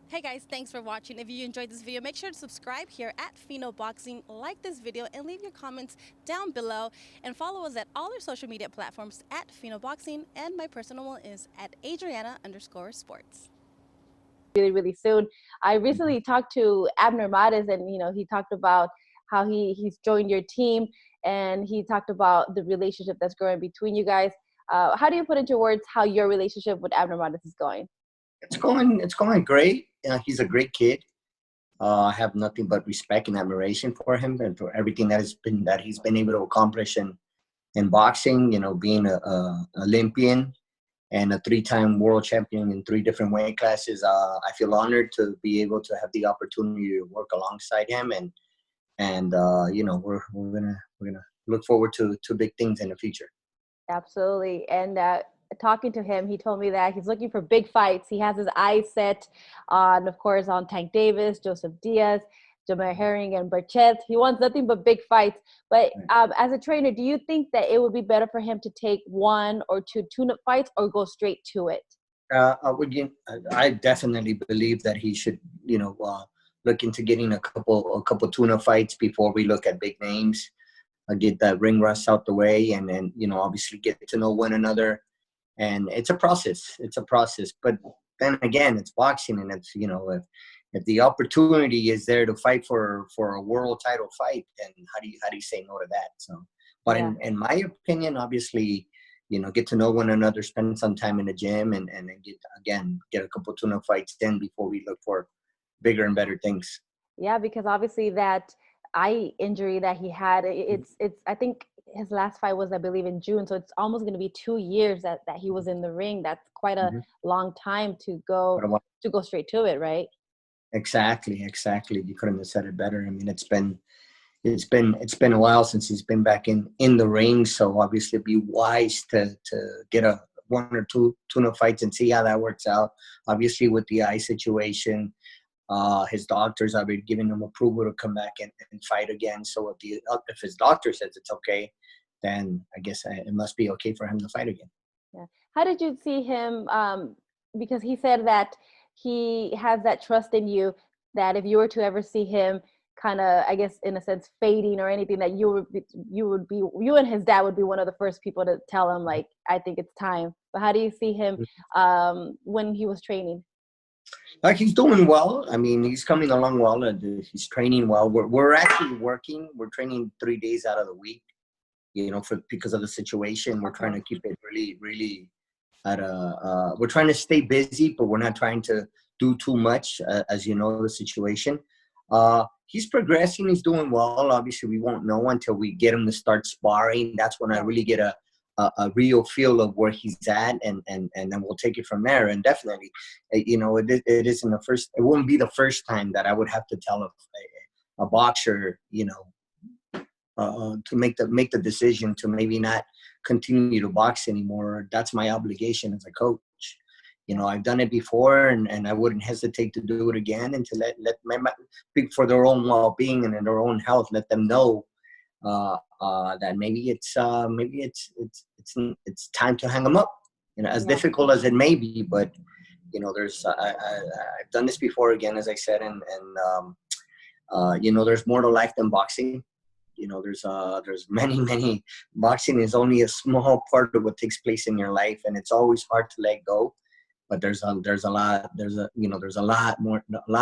Hey guys, thanks for watching. If you enjoyed this video, make sure to subscribe here at Fino Boxing, like this video, and leave your comments down below. And follow us at all our social media platforms at Fino Boxing, and my personal one is at Adriana_sports. Really soon. I recently talked to Abner MARES, and he talked about how he's joined your team, and he talked about the relationship that's growing between you guys. How do you put into words how your relationship with Abner MARES is going? It's going great. He's a great kid. I have nothing but respect and admiration for him and for everything that he's been able to accomplish in boxing. Being a Olympian and a three-time world champion in three different weight classes. I feel honored to be able to have the opportunity to work alongside him, and we're gonna look forward to big things in the future. Absolutely. And talking to him, he told me that he's looking for big fights. He has his eyes set on, of course, on Tank Davis, Joseph Diaz, Jamel and BERCHELT. He wants nothing but big fights. But as a trainer, do you think that it would be better for him to take one or two tune-up fights or go straight to it? I definitely believe that he should, look into getting a couple tuna fights before we look at big names. Get that ring rust out the way, and then obviously get to know one another. And it's a process. It's a process. But then again, it's boxing, and it's if the opportunity is there to fight for a world title fight, then how do you say no to that? So, but Yeah. in my opinion, obviously, get to know one another, spend some time in the gym, and then get a couple tuna fights in before we look for bigger and better things. Yeah, because obviously that eye injury that he had, it's I think his last fight was, I believe, in June, so it's almost going to be 2 years that he was in the ring. That's quite a Mm-hmm. long time to go straight to it, right? Exactly, exactly. You couldn't have said it better. I mean, it's been a while since he's been back in the ring. So obviously, it'd be wise to get a one or two tuna fights and see how that works out. Obviously, with the eye situation, his doctors have been giving him approval to come back and fight again. So if his doctor says it's okay, then I guess it must be okay for him to fight again. Yeah. How did you see him? Because he said that he has that trust in you that if you were to ever see him kind of, I guess, in a sense, fading or anything, that you and his dad would be one of the first people to tell him, like, I think it's time. But how do you see him when he was training? Like, he's doing well. I mean, he's coming along well. He's training well. We're actually working. We're training 3 days out of the week. Because of the situation, we're trying to keep it really, really at a. We're trying to stay busy, but we're not trying to do too much, as the situation. He's progressing. He's doing well. Obviously, we won't know until we get him to start sparring. That's when I really get a real feel of where he's at, and then we'll take it from there. And definitely, it isn't the first. It wouldn't be the first time that I would have to tell a boxer, to make the decision to maybe not continue to box anymore. That's my obligation as a coach. I've done it before, and I wouldn't hesitate to do it again, and to let speak for their own well-being and in their own health. Let them know that maybe it's time to hang them up. As Yeah. difficult as it may be, but there's I've done this before again, as I said, and there's more to life than boxing. There's many. Boxing is only a small part of what takes place in your life, and it's always hard to let go. But there's a lot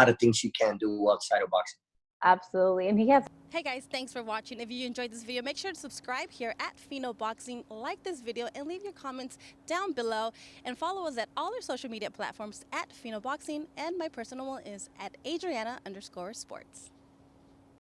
of things you can do outside of boxing. Absolutely. And he has. Hey guys, thanks for watching. If you enjoyed this video, make sure to subscribe here at Fino Boxing, like this video, and leave your comments down below. And follow us at all our social media platforms at Fino Boxing, and my personal one is at Adriana_sports.